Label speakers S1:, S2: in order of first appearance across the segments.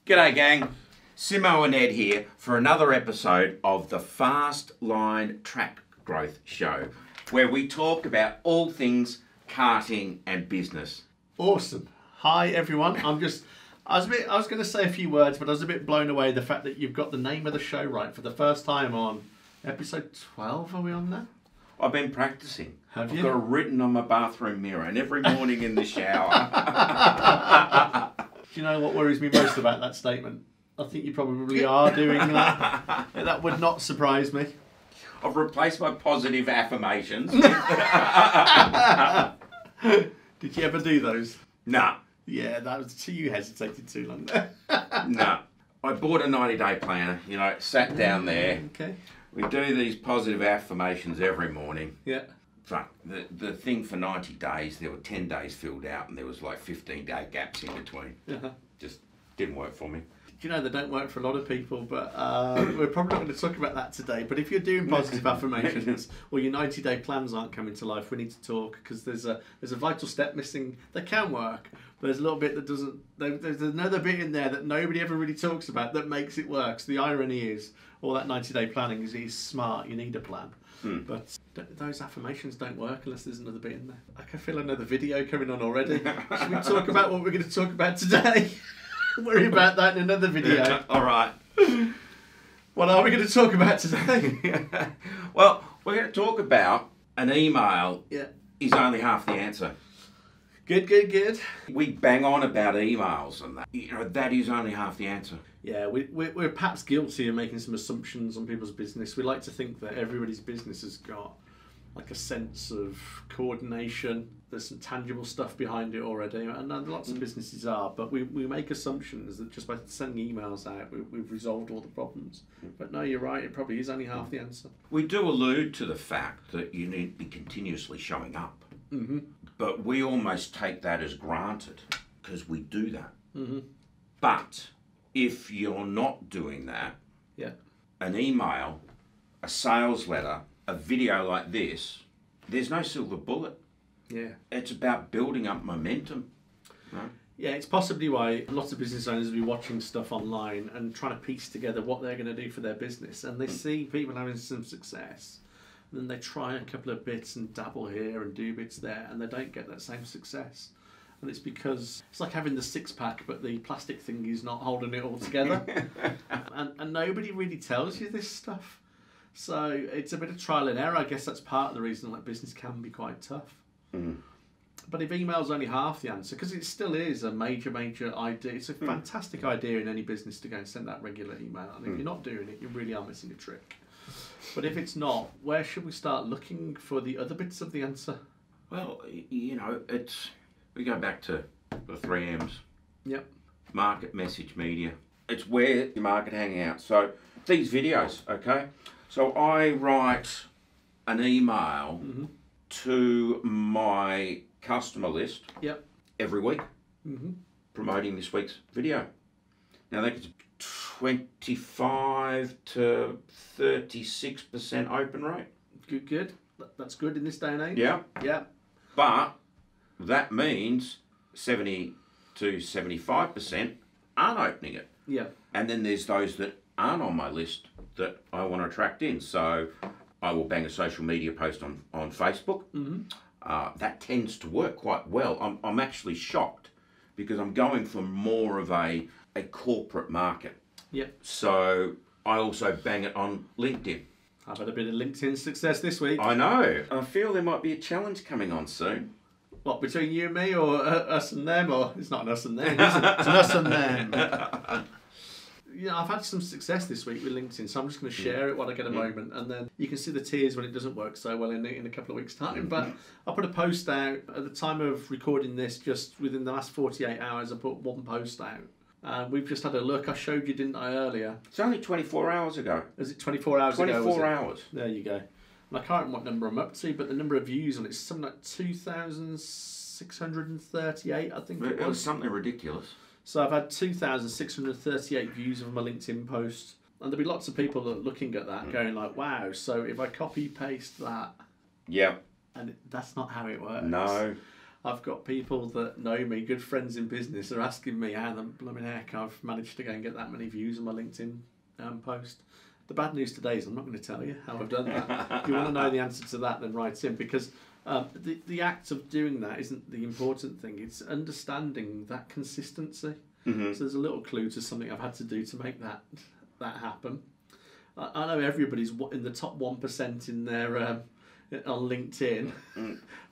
S1: G'day gang, Simo and Ed here for another episode of the Fastline Track Growth Show, where we talk about all things karting and business.
S2: Awesome. Hi everyone. I was going to say a few words, but I was a bit blown away the fact that you've got the name of the show right for the first time on episode 12. Are we on there?
S1: I've been practicing.
S2: Have you?
S1: I've got it written on my bathroom mirror, and every morning in the shower.
S2: Do you know what worries me most about that statement? I think you probably are doing that. That would not surprise me.
S1: I've replaced my positive affirmations.
S2: Did you ever do those?
S1: Nah.
S2: Yeah, that was you hesitated too long.
S1: Nah. I bought a 90-day planner, sat down there.
S2: Okay.
S1: We do these positive affirmations every morning.
S2: Yeah.
S1: Fuck, the thing for 90 days, there were 10 days filled out and there was like 15-day gaps in between.
S2: Uh-huh.
S1: Just didn't work for me.
S2: Do you know they don't work for a lot of people, but we're probably not going to talk about that today. But if you're doing positive affirmations or your 90-day plans aren't coming to life, we need to talk because there's a vital step missing. They can work, but there's a little bit that doesn't. There's another bit in there that nobody ever really talks about that makes it work. So the irony is, all that 90-day planning is smart. You need a plan. But those affirmations don't work unless there's another bit in there. I can feel another video coming on already. Should we talk about what we're going to talk about today? Worry about that in another video.
S1: All right.
S2: What are we going to talk about today?
S1: Well, we're going to talk about an email is only half the answer.
S2: Good.
S1: We bang on about emails and that. That is only half the answer.
S2: Yeah, we're perhaps guilty of making some assumptions on people's business. We like to think that everybody's business has got like a sense of coordination. There's some tangible stuff behind it already, and lots of businesses are, but we make assumptions that just by sending emails out, we've resolved all the problems. But no, you're right, it probably is only half the answer.
S1: We do allude to the fact that you need to be continuously showing up.
S2: Mm-hmm.
S1: But we almost take that as granted because we do that.
S2: Mm-hmm.
S1: But if you're not doing that, an email, a sales letter, a video like this, there's no silver bullet.
S2: Yeah.
S1: It's about building up momentum. Right?
S2: Yeah, it's possibly why lots of business owners will be watching stuff online and trying to piece together what they're going to do for their business. And they see people having some success. And then they try a couple of bits and dabble here and do bits there, and they don't get that same success. And it's because it's like having the six-pack, but the plastic thing is not holding it all together. and nobody really tells you this stuff. So it's a bit of trial and error. I guess that's part of the reason that business can be quite tough. But if email's only half the answer, because it still is a major idea, it's a fantastic idea in any business to go and send that regular email. And if you're not doing it, you really are missing a trick. But if it's not, where should we start looking for the other bits of the answer?
S1: Well, we go back to the 3 M's.
S2: Yep.
S1: Market, message, media. It's where your market hang out. So these videos, okay? So I write an email to my customer list every week promoting this week's video. Now that gets 25 to 36% open rate.
S2: Good. That's good in this day and age.
S1: Yeah. But that means 70 to 75% aren't opening it.
S2: Yeah.
S1: And then there's those that aren't on my list that I want to attract in. So I will bang a social media post on Facebook. That tends to work quite well. I'm actually shocked because I'm going for more of a corporate market.
S2: Yep.
S1: So I also bang it on LinkedIn.
S2: I've had a bit of LinkedIn success this week.
S1: I know. I feel there might be a challenge coming on soon.
S2: What, between you and me, or us and them? Or it's not an us and them, is it? It's an us and them. I've had some success this week with LinkedIn, so I'm just going to share it when I get a moment, and then you can see the tears when it doesn't work so well in a couple of weeks' time. But I put a post out at the time of recording this. Just within the last 48 hours, I put one post out. We've just had a look. I showed you, didn't I, earlier?
S1: It's only 24 hours ago.
S2: Is it 24 hours
S1: 24
S2: ago?
S1: 24 hours.
S2: There you go. And I can't remember what number I'm up to, but the number of views on it's something like 2,638, I think it was.
S1: Something ridiculous.
S2: So I've had 2,638 views of my LinkedIn post. And there'll be lots of people that are looking at that going like, wow, so if I copy paste that.
S1: Yeah.
S2: And that's not how it works.
S1: No.
S2: I've got people that know me, good friends in business, are asking me how the blooming heck I've managed to go and get that many views on my LinkedIn post. The bad news today is I'm not going to tell you how I've done that. If you want to know the answer to that, then write in, because the act of doing that isn't the important thing. It's understanding that consistency. So there's a little clue to something I've had to do to make that happen. I know everybody's in the top 1% in their on LinkedIn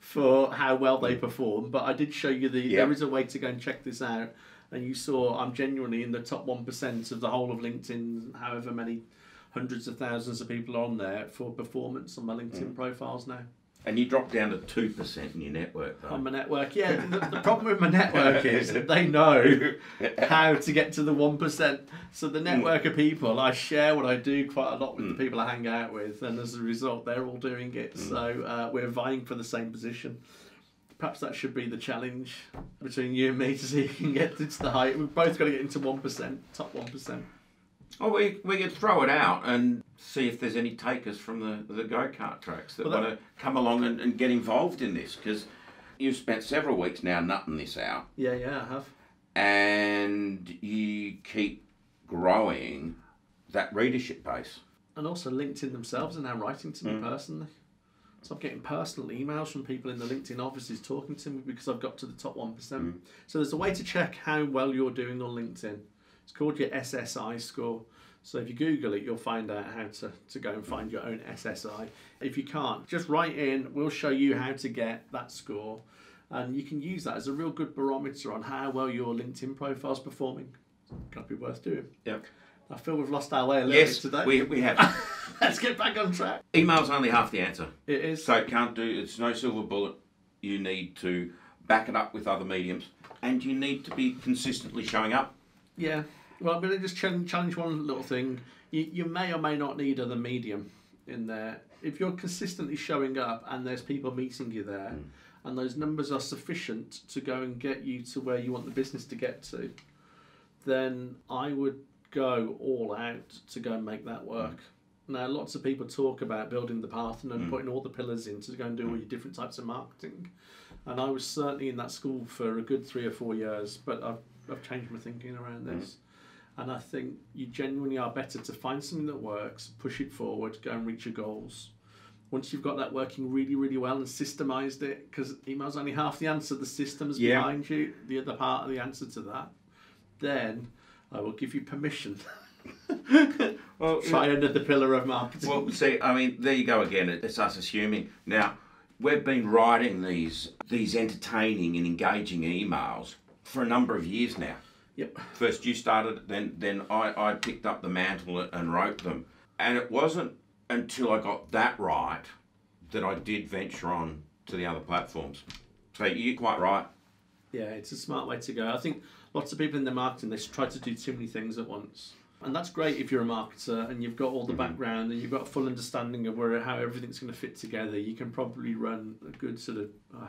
S2: for how well they perform, but I did show you there is a way to go and check this out, and you saw I'm genuinely in the top 1% of the whole of LinkedIn, however many hundreds of thousands of people are on there for performance on my LinkedIn profiles now.
S1: And you dropped down to 2% in your network, though.
S2: On my network, yeah. The problem with my network is that they know how to get to the 1%. So the network of people, I share what I do quite a lot with the people I hang out with, and as a result, they're all doing it. So we're vying for the same position. Perhaps that should be the challenge between you and me, to see if you can get to the height. We've both got to get into 1%, top 1%.
S1: Oh, we could throw it out and see if there's any takers from the go-kart tracks that want to come along and get involved in this, because you've spent several weeks now nutting this out.
S2: Yeah, I have.
S1: And you keep growing that readership base. And
S2: also LinkedIn themselves are now writing to me personally. So I'm getting personal emails from people in the LinkedIn offices talking to me because I've got to the top 1%. So there's a way to check how well you're doing on LinkedIn. It's called your SSI score. So if you Google it, you'll find out how to go and find your own SSI. If you can't, just write in. We'll show you how to get that score. And you can use that as a real good barometer on how well your LinkedIn profile's performing. Can be worth doing.
S1: Yep.
S2: I feel we've lost our way a little bit today.
S1: We have.
S2: Let's get back on track.
S1: Email's only half the answer.
S2: It is.
S1: So it's no silver bullet. You need to back it up with other mediums, and you need to be consistently showing up.
S2: Yeah. Well, I'm going to just challenge one little thing. You may or may not need other medium in there. If you're consistently showing up and there's people meeting you there, and those numbers are sufficient to go and get you to where you want the business to get to, then I would go all out to go and make that work. Now, lots of people talk about building the Parthenon and putting all the pillars in to go and do all your different types of marketing. And I was certainly in that school for a good 3 or 4 years, but I've changed my thinking around this. And I think you genuinely are better to find something that works, push it forward, go and reach your goals. Once you've got that working really, really well and systemised it, because email's only half the answer, the system's behind you, the other part of the answer to that, then I will give you permission. Well, try under the pillar of marketing.
S1: Well, see, I mean, there you go again. It's us assuming. Now, we've been writing these entertaining and engaging emails for a number of years now.
S2: Yep.
S1: First you started, then I picked up the mantle and wrote them. And it wasn't until I got that right that I did venture on to the other platforms. So you're quite right.
S2: Yeah, it's a smart way to go. I think lots of people in their marketing, they try to do too many things at once. And that's great if you're a marketer and you've got all the background and you've got a full understanding of how everything's going to fit together. You can probably run a good sort of, I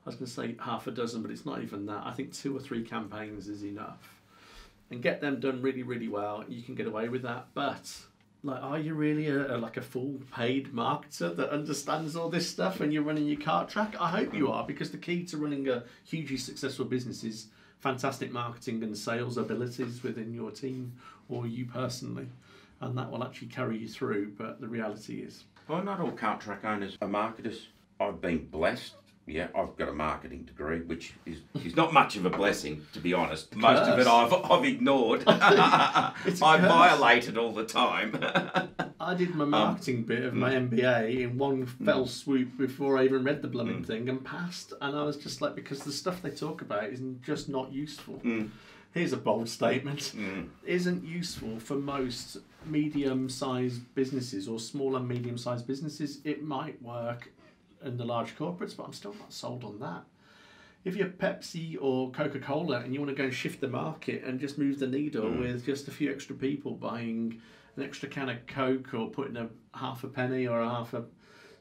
S2: was going to say half a dozen, but it's not even that. I think 2 or 3 campaigns is enough. And get them done really, really well. You can get away with that. But are you really a full paid marketer that understands all this stuff and you're running your cart track? I hope you are, because the key to running a hugely successful business is fantastic marketing and sales abilities within your team or you personally, and that will actually carry you through. But the reality is,
S1: well, not all cart track owners are marketers. I've been blessed. Yeah, I've got a marketing degree, which is not much of a blessing, to be honest. Most of it I've ignored. I violate it all the time.
S2: I did my marketing bit of my MBA in one fell swoop before I even read the blooming thing and passed. And I was just like, because the stuff they talk about is just not useful. Here's a bold statement. Isn't useful for most medium-sized businesses or small and medium-sized businesses. It might work in the large corporates, but I'm still not sold on that. If you're Pepsi or Coca-Cola and you want to go and shift the market and just move the needle with just a few extra people buying an extra can of Coke or putting a half a penny or a half a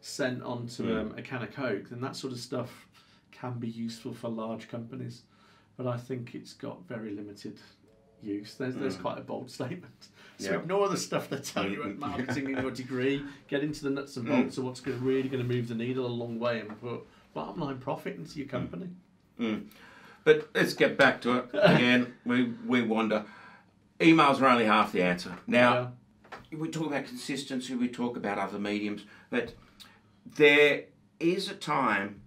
S2: cent onto a can of Coke, then that sort of stuff can be useful for large companies. But I think it's got very limited use. There's quite a bold statement. So ignore the stuff they tell you at marketing in your degree. Get into the nuts and bolts of what's really going to move the needle a long way and put bottom line profit into your company.
S1: But let's get back to it again. We wander. Emails are only half the answer. Now, we talk about consistency, we talk about other mediums, but there is a time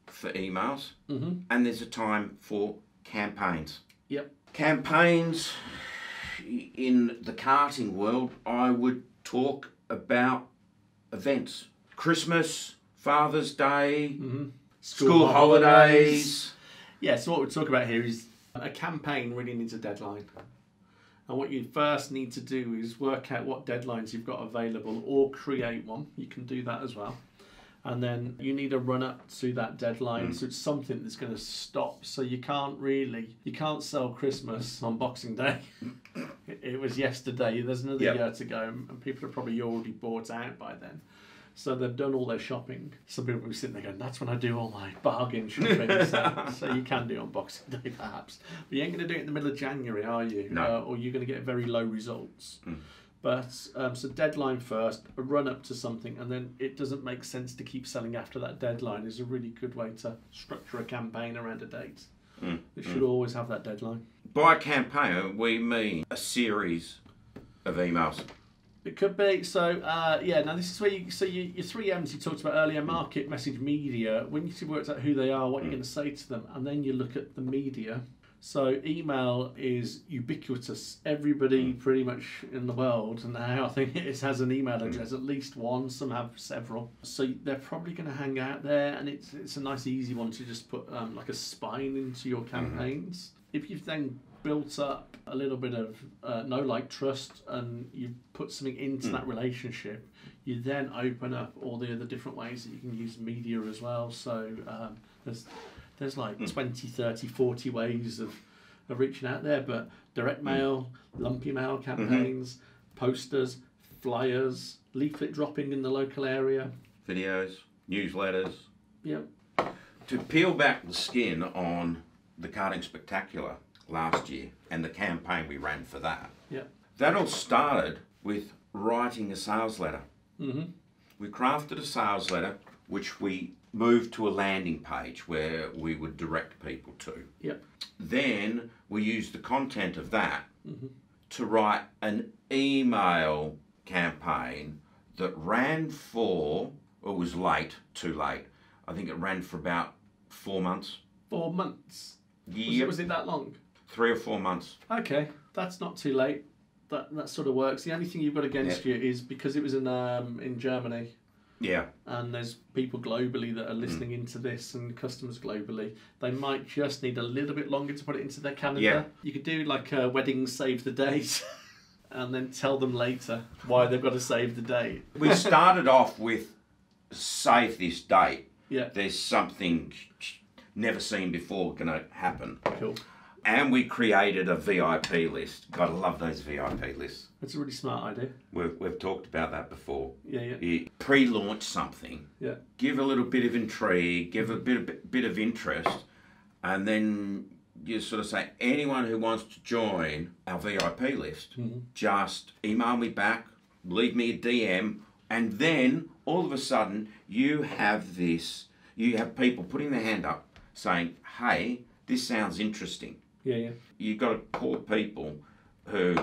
S1: for emails and there's a time for campaigns.
S2: Yep.
S1: Campaigns in the karting world, I would talk about events. Christmas, Father's Day, school holidays.
S2: Yeah, so what we're talking about here is a campaign really needs a deadline. And what you first need to do is work out what deadlines you've got available or create one. You can do that as well. And then you need a run up to that deadline. So it's something that's going to stop. So you can't sell Christmas on Boxing Day. It was yesterday. There's another year to go. And people are probably already bought out by then. So they've done all their shopping. Some people will be sitting there going, that's when I do all my bargain shopping. So you can do it on Boxing Day perhaps. But you ain't going to do it in the middle of January, are you?
S1: No.
S2: Or you're going to get very low results. But so deadline first, a run up to something, and then it doesn't make sense to keep selling after that deadline is a really good way to structure a campaign around a date. It should always have that deadline.
S1: By campaign, we mean a series of emails.
S2: It could be. So, now this is where your 3 M's you talked about earlier, market, message, media, when you worked out who they are, what you're going to say to them, and then you look at the media. So email is ubiquitous. Everybody pretty much in the world now, I think it has an email address, at least one, some have several. So they're probably going to hang out there, and it's a nice easy one to just put like a spine into your campaigns. If you've then built up a little bit of know-like trust and you put something into that relationship, you then open up all the other different ways that you can use media as well. So there's like 20, 30, 40 ways of reaching out there, but direct mail, lumpy mail campaigns, posters, flyers, leaflet dropping in the local area.
S1: Videos, newsletters.
S2: Yep.
S1: To peel back the skin on the Karting Spectacular last year and the campaign we ran for that.
S2: Yep.
S1: That all started with writing a sales letter. We crafted a sales letter which we moved to a landing page where we would direct people to.
S2: Yep.
S1: Then we used the content of that to write an email campaign that ran for, it was too late. I think it ran for about 4 months.
S2: 4 months?
S1: Yep.
S2: Was it that long?
S1: 3 or 4 months.
S2: Okay, that's not too late. That sort of works. The only thing you've got against you is because it was in Germany.
S1: Yeah.
S2: And there's people globally that are listening into this, and customers globally. They might just need a little bit longer to put it into their calendar.
S1: Yeah.
S2: You could do like a wedding save the date and then tell them later why they've got to save the date.
S1: We started off with save this date.
S2: Yeah.
S1: There's something never seen before going to happen.
S2: Cool.
S1: And we created a VIP list. God, I love those VIP lists.
S2: That's a really smart idea.
S1: We've talked about that before.
S2: Yeah.
S1: You pre-launch something.
S2: Yeah.
S1: Give a little bit of intrigue, give a bit of interest, and then you sort of say, anyone who wants to join our VIP list, just email me back, leave me a DM, and then all of a sudden you have people putting their hand up saying, hey, this sounds interesting.
S2: Yeah.
S1: You've got to call people who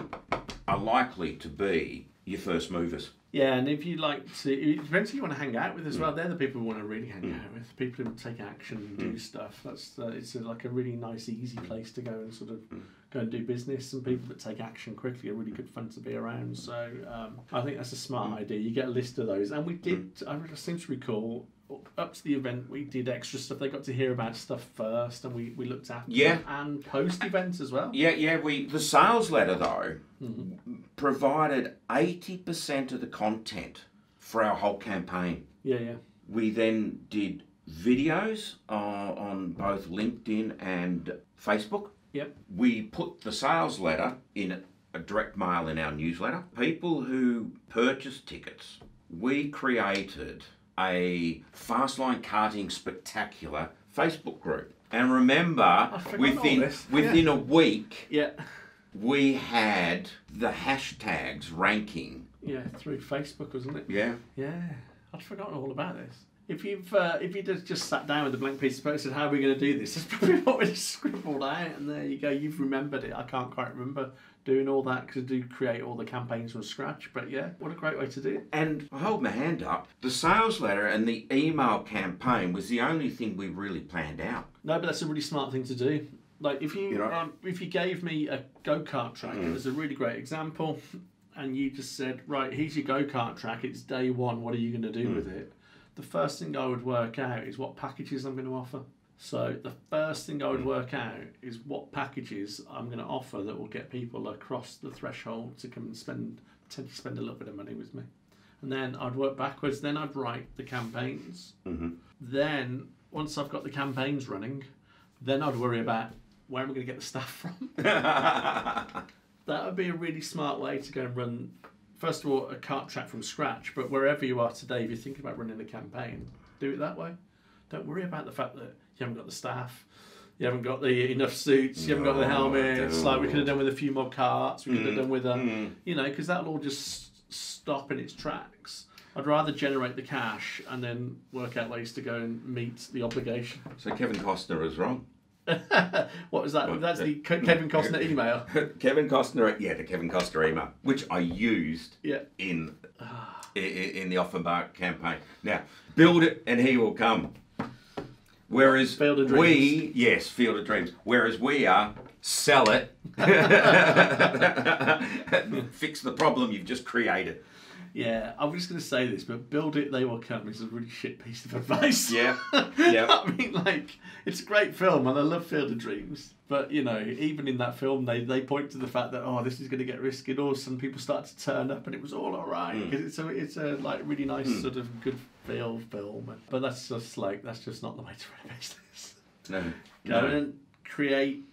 S1: are likely to be your first movers. Yeah,
S2: and if you like to, it depends who you want to hang out with as well. They're the people we want to really hang out with. People who take action and do stuff. It's like a really nice, easy place to go and sort of go and do business. And people that take action quickly are really good fun to be around. So I think that's a smart idea. You get a list of those, and we did. I seem to recall, up to the event, we did extra stuff. They got to hear about stuff first, and we looked after them, and post events as well. Yeah. The sales letter though provided 80% of the content for our whole campaign. Yeah. We then did videos on both LinkedIn and Facebook. Yep. We put the sales letter in a direct mail in our newsletter. People who purchased tickets, we created a Fastline Karting Spectacular Facebook group. And remember, within a week, we had the hashtags ranking. Yeah, through Facebook, wasn't it? Yeah. I'd forgotten all about this. If you just sat down with a blank piece of paper and said, how are we going to do this? That's probably what we just scribbled out, and there you go. You've remembered it. I can't quite remember doing all that because I do create all the campaigns from scratch. But yeah, what a great way to do it.
S1: And I hold my hand up. The sales letter and the email campaign was the only thing we really planned out.
S2: No, but that's a really smart thing to do. Like if you gave me a go-kart track as a really great example, and you just said, right, here's your go-kart track. It's day one. What are you going to do with it? The first thing I would work out is what packages I'm going to offer. So the first thing I would work out is what packages I'm going to offer that will get people across the threshold to come and potentially spend a little bit of money with me. And then I'd work backwards. Then I'd write the campaigns. Then once I've got the campaigns running, then I'd worry about where am I going to get the staff from. That would be a really smart way to go and run, first of all, a kart track from scratch. But wherever you are today, if you're thinking about running a campaign, do it that way. Don't worry about the fact that you haven't got the staff, you haven't got enough suits, you haven't got the helmets. Like we could have done with a few more carts, we could have done with because that'll all just stop in its tracks. I'd rather generate the cash and then work out ways to go and meet the obligation.
S1: So Kevin Costner is wrong.
S2: What was that? That's the Kevin Costner email.
S1: Kevin Costner, the Kevin Costner email, which I used in the Offenbach campaign. Now, build it and he will come. Whereas
S2: Field of Dreams.
S1: Field of Dreams. Whereas we are, sell it, fix the problem you've just created.
S2: Yeah, I'm just going to say this, but build it, they will come is a really shit piece of advice.
S1: Yeah.
S2: I mean, it's a great film, and I love Field of Dreams. But, even in that film, they point to the fact that, this is going to get risky. And all of a sudden, people start to turn up, and it was all right. Because it's a really nice sort of good feel film. But that's just not the way to run a business. Go and create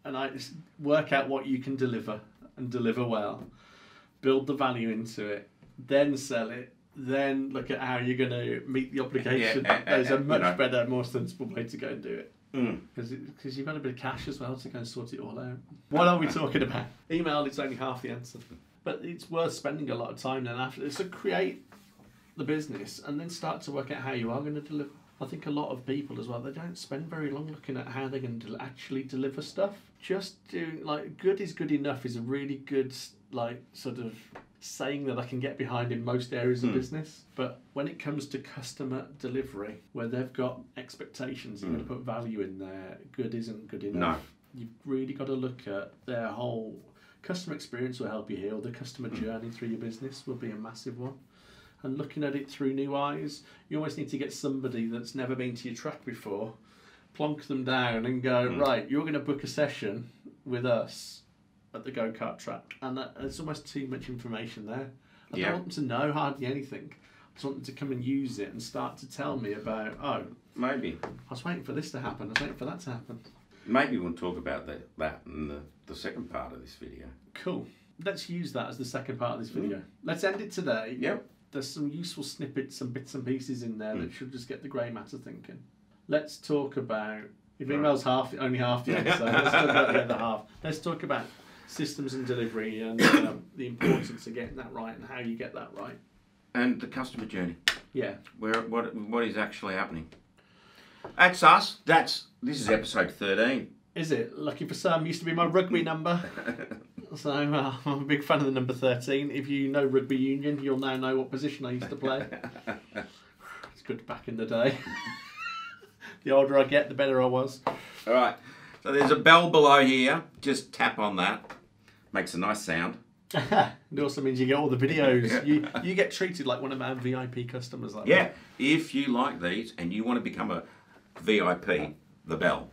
S2: and work out what you can deliver and deliver well. Build the value into it. Then sell it, then look at how you're going to meet the obligation. There's a much better, more sensible way to go and do it. Because you've got a bit of cash as well to go and sort it all out. What are we talking about? Email is only half the answer. But it's worth spending a lot of time then after. So create the business and then start to work out how you are going to deliver. I think a lot of people as well, they don't spend very long looking at how they're going to actually deliver stuff. Just doing, good is good enough is a really good, sort of saying that I can get behind in most areas of business. But when it comes to customer delivery, where they've got expectations, you've got to put value in there. Good isn't good enough. No. You've really got to look at their whole customer experience will help you here, or the customer journey through your business will be a massive one. And looking at it through new eyes, you always need to get somebody that's never been to your track before, plonk them down and go, right, you're going to book a session with us at the go-kart track. And there's almost too much information there. I don't want them to know hardly anything. I just want them to come and use it and start to tell me about,
S1: maybe
S2: I was waiting for this to happen, I was waiting for that to happen.
S1: Maybe we'll talk about that in the second part of this video.
S2: Cool. Let's use that as the second part of this video. Let's end it today.
S1: Yep.
S2: There's some useful snippets, some bits and pieces in there that should just get the grey matter thinking. Let's talk about, if email's only half the answer, let's talk about the other half. Let's talk about systems and delivery and the importance of getting that right and how you get that right.
S1: And the customer journey.
S2: Yeah.
S1: What is actually happening. That's us. This is episode 13.
S2: Is it? Lucky for some, used to be my rugby number. So I'm a big fan of the number 13. If you know rugby union, you'll now know what position I used to play. It's good back in the day. The older I get, the better I was.
S1: All right. So there's a bell below here. Just tap on that. Makes a nice sound.
S2: It also means you get all the videos. You get treated like one of our VIP customers. Like
S1: that. If you like these and you want to become a VIP, the bell.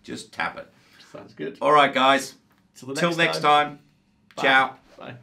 S1: Just tap it.
S2: Sounds good.
S1: All right, guys.
S2: Till next
S1: time.
S2: Bye.
S1: Ciao.
S2: Bye.